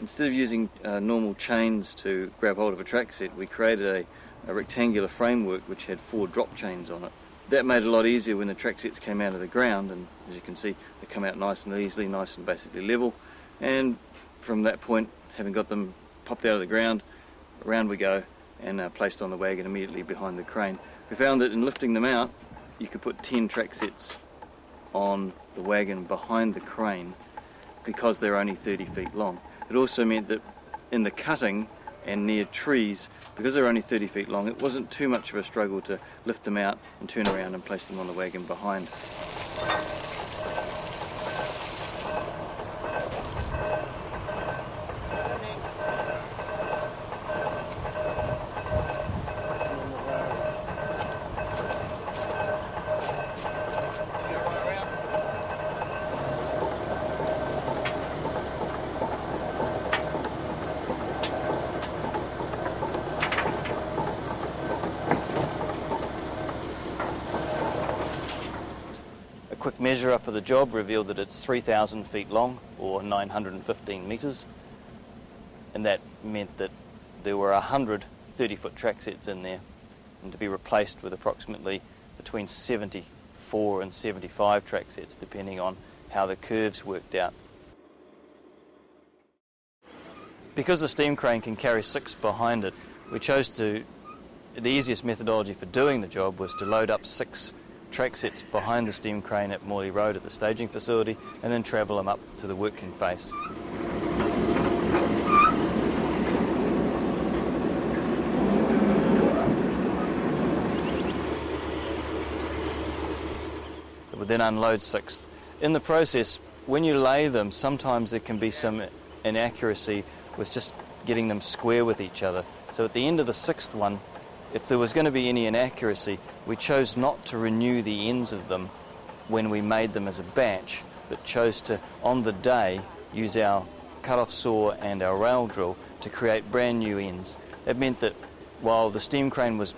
Instead of using normal chains to grab hold of a track set, we created a rectangular framework which had 4 drop chains on it. That made it a lot easier when the track sets came out of the ground, and as you can see, they come out nice and easily, nice and basically level. And from that point, having got them popped out of the ground, around we go and placed on the wagon immediately behind the crane. We found that in lifting them out, you could put 10 track sets on the wagon behind the crane because they're only 30 feet long. It also meant that in the cutting and near trees, because they're only 30 feet long, it wasn't too much of a struggle to lift them out and turn around and place them on the wagon behind. A quick measure up of the job revealed that it's 3,000 feet long, or 915 metres, and that meant that there were 100 30-foot track sets in there, and to be replaced with approximately between 74 and 75 track sets, depending on how the curves worked out. Because the steam crane can carry 6 behind it, we chose the easiest methodology for doing the job was to load up 6 track sets behind the steam crane at Morley Road at the staging facility and then travel them up to the working face. It would then unload 6. In the process, when you lay them, sometimes there can be some inaccuracy with just getting them square with each other. So at the end of the 6th one, if there was going to be any inaccuracy, we chose not to renew the ends of them when we made them as a batch, but chose to, on the day, use our cut-off saw and our rail drill to create brand new ends. That meant that while the steam crane was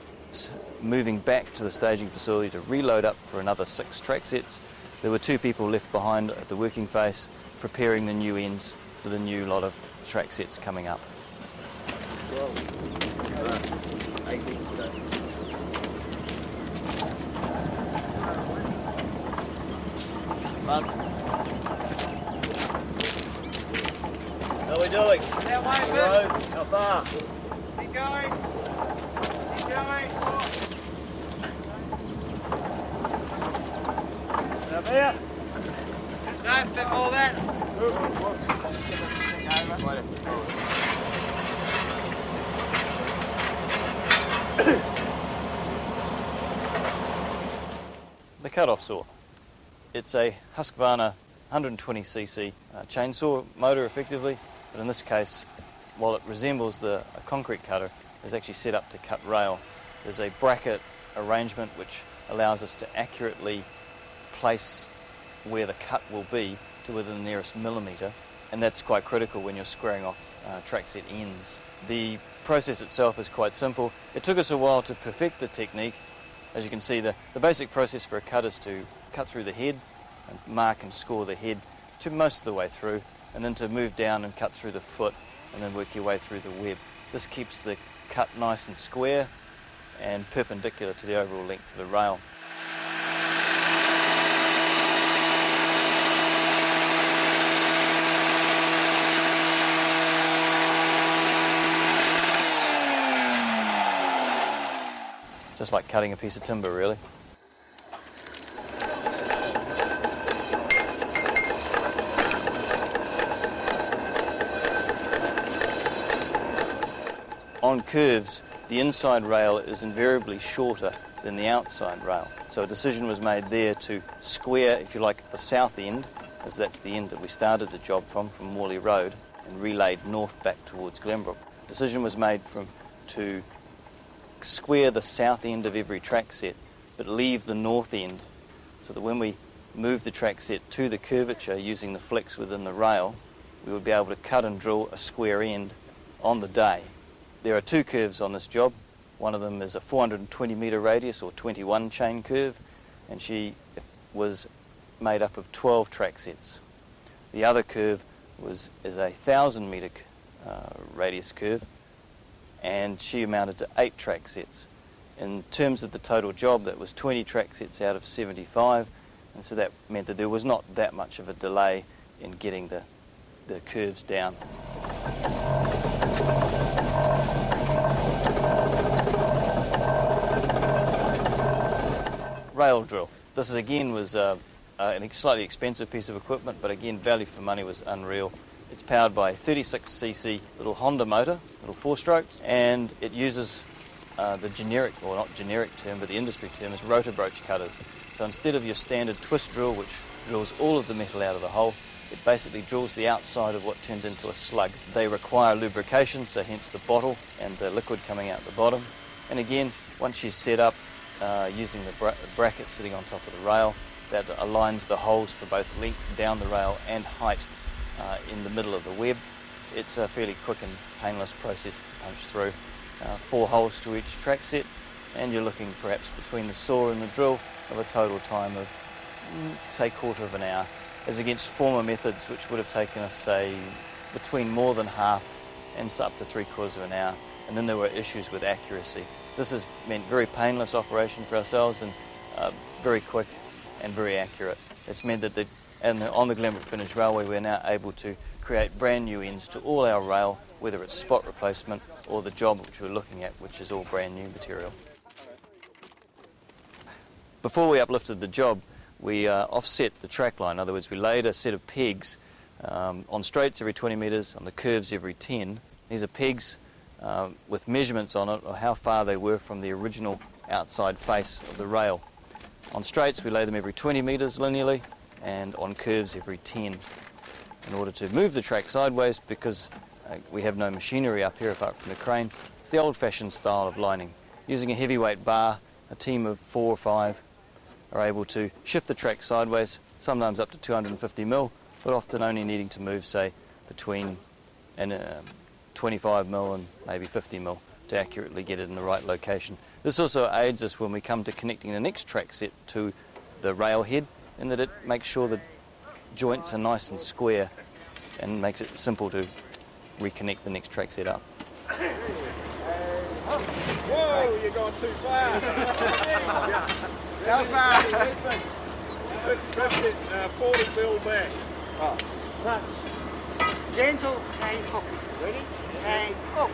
moving back to the staging facility to reload up for another 6 track sets, there were 2 people left behind at the working face preparing the new ends for the new lot of track sets coming up. Whoa. 18 today. How are we doing? That way, Road. How far? Keep going. Keep going. Up here. No, flip all that. The cut-off saw. It's a Husqvarna 120cc chainsaw motor effectively, but in this case, while it resembles a concrete cutter, it's actually set up to cut rail. There's a bracket arrangement which allows us to accurately place where the cut will be to within the nearest millimetre, and that's quite critical when you're squaring off track set ends. The process itself is quite simple. It took us a while to perfect the technique. As you can see, the basic process for a cut is to cut through the head and mark and score the head to most of the way through, and then to move down and cut through the foot and then work your way through the web. This keeps the cut nice and square and perpendicular to the overall length of the rail. Just like cutting a piece of timber, really. On curves, the inside rail is invariably shorter than the outside rail. So a decision was made there to square, if you like, the south end, as that's the end that we started the job from Morley Road, and relayed north back towards Glenbrook. Decision was made to square the south end of every track set, but leave the north end, so that when we move the track set to the curvature using the flex within the rail, we would be able to cut and drill a square end on the day. There are 2 curves on this job. One of them is a 420 metre radius or 21 chain curve, and she was made up of 12 track sets. The other curve is a 1,000 metre radius curve, and she amounted to 8 track sets. In terms of the total job, that was 20 track sets out of 75, and so that meant that there was not that much of a delay in getting the curves down. Rail drill. This again was a slightly expensive piece of equipment, but again value for money was unreal. It's powered by a 36cc little Honda motor, little 4-stroke, and it uses the generic, or not generic term, but the industry term is rotor broach cutters. So instead of your standard twist drill, which drills all of the metal out of the hole, it basically drills the outside of what turns into a slug. They require lubrication, so hence the bottle and the liquid coming out the bottom. And again, once she's set up using the bracket sitting on top of the rail, that aligns the holes for both length down the rail and height in the middle of the web. It's a fairly quick and painless process to punch through. 4 holes to each track set, and you're looking perhaps between the saw and the drill of a total time of, say, quarter of an hour, as against former methods which would have taken us, say, between more than half and up to 3/4 of an hour. And then there were issues with accuracy. This has meant very painless operation for ourselves, and very quick and very accurate. It's meant that on the Glenbrook Vintage Railway we're now able to create brand new ends to all our rail, whether it's spot replacement or the job which we're looking at, which is all brand new material. Before we uplifted the job, we offset the track line. In other words, we laid a set of pegs on straights every 20 metres, on the curves every 10. These are pegs with measurements on it of how far they were from the original outside face of the rail. On straights we lay them every 20 metres linearly, and on curves every 10. In order to move the track sideways, because we have no machinery up here apart from the crane, it's the old-fashioned style of lining. Using a heavyweight bar, a team of 4 or 5 are able to shift the track sideways, sometimes up to 250 mil, but often only needing to move, say, between 25 mil and maybe 50 mil to accurately get it in the right location. This also aids us when we come to connecting the next track set to the rail head, in that it makes sure the joints are nice and square and makes it simple to reconnect the next track set up. Whoa, you're going too far. How far? 40 mil back. Oh. Touch. Gentle and hook. Ready? And hook.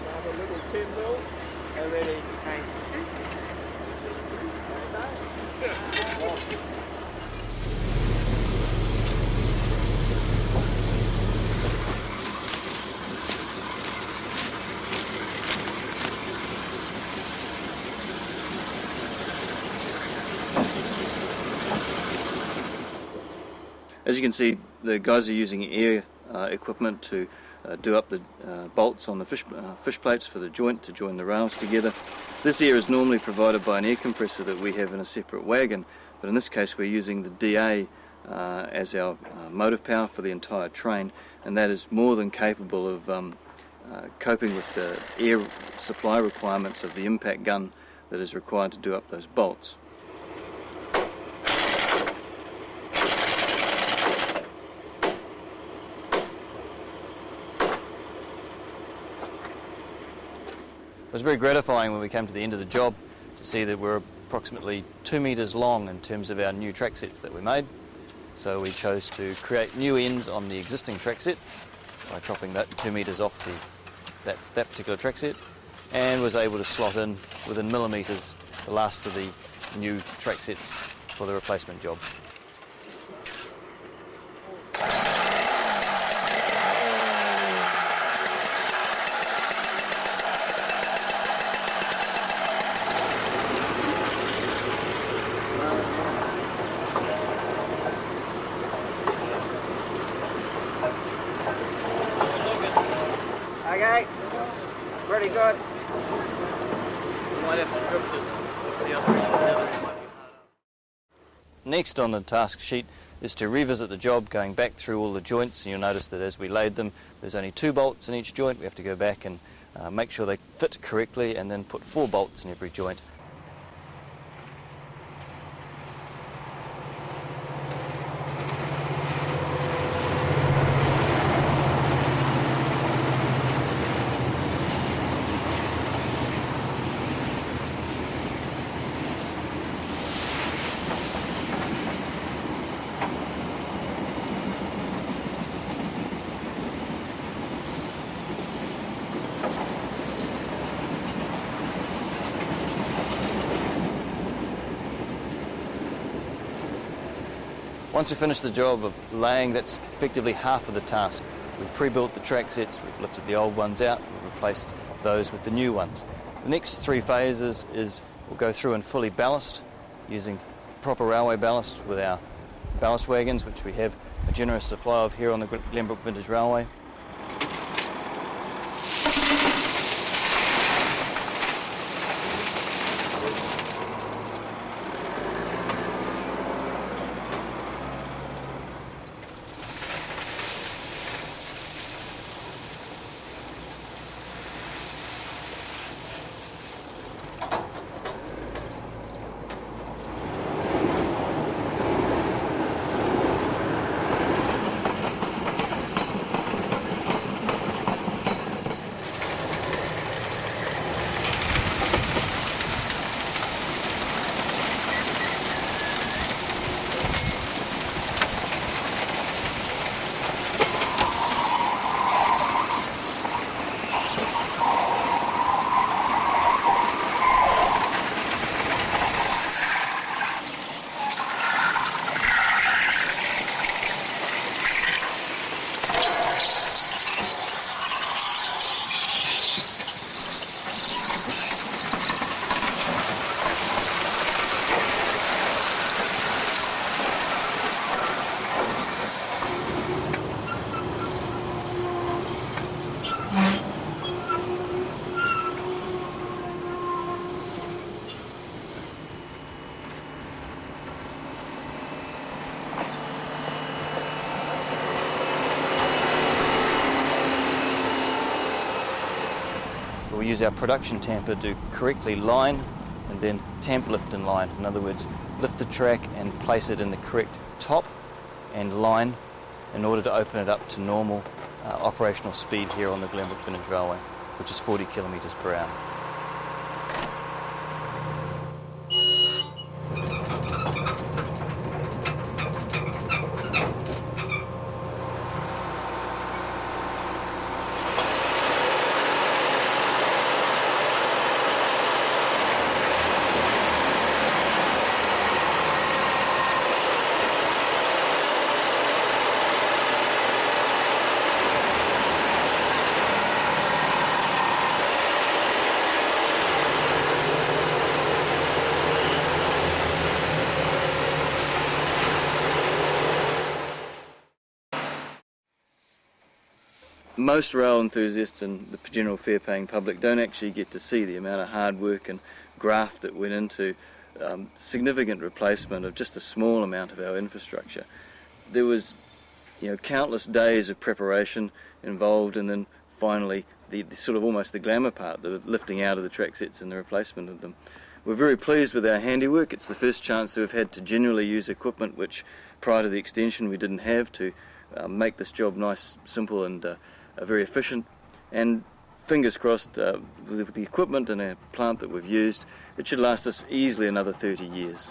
Another little 10 mil. And ready? And As you can see, the guys are using air equipment to do up the bolts on the fish plates for the joint to join the rails together. This air is normally provided by an air compressor that we have in a separate wagon, but in this case we're using the DA as our motive power for the entire train, and that is more than capable of coping with the air supply requirements of the impact gun that is required to do up those bolts. It was very gratifying when we came to the end of the job to see that we're approximately 2 metres long in terms of our new track sets that we made. So we chose to create new ends on the existing track set by chopping that 2 metres off that particular track set, and was able to slot in within millimetres the last of the new track sets for the replacement job. okay. Pretty good. Might have to drift it the other way. Next on the task sheet is to revisit the job, going back through all the joints, and you'll notice that as we laid them, there's only 2 bolts in each joint. We have to go back and make sure they fit correctly, and then put 4 bolts in every joint. Once we finish the job of laying, that's effectively half of the task. We've pre-built the track sets, we've lifted the old ones out, we've replaced those with the new ones. The next 3 phases is we'll go through and fully ballast using proper railway ballast with our ballast wagons, which we have a generous supply of here on the Glenbrook Vintage Railway. We use our production tamper to correctly line and then tamp lift and line. In other words, lift the track and place it in the correct top and line in order to open it up to normal operational speed here on the Glenbrook Vintage Railway, which is 40 kilometres per hour. Most rail enthusiasts and the general fare-paying public don't actually get to see the amount of hard work and graft that went into significant replacement of just a small amount of our infrastructure. There was, countless days of preparation involved, and then finally the sort of almost the glamour part, the lifting out of the track sets and the replacement of them. We're very pleased with our handiwork. It's the first chance that we've had to genuinely use equipment which prior to the extension we didn't have, to make this job nice, simple and very efficient. And fingers crossed, with the equipment and our plant that we've used, it should last us easily another 30 years.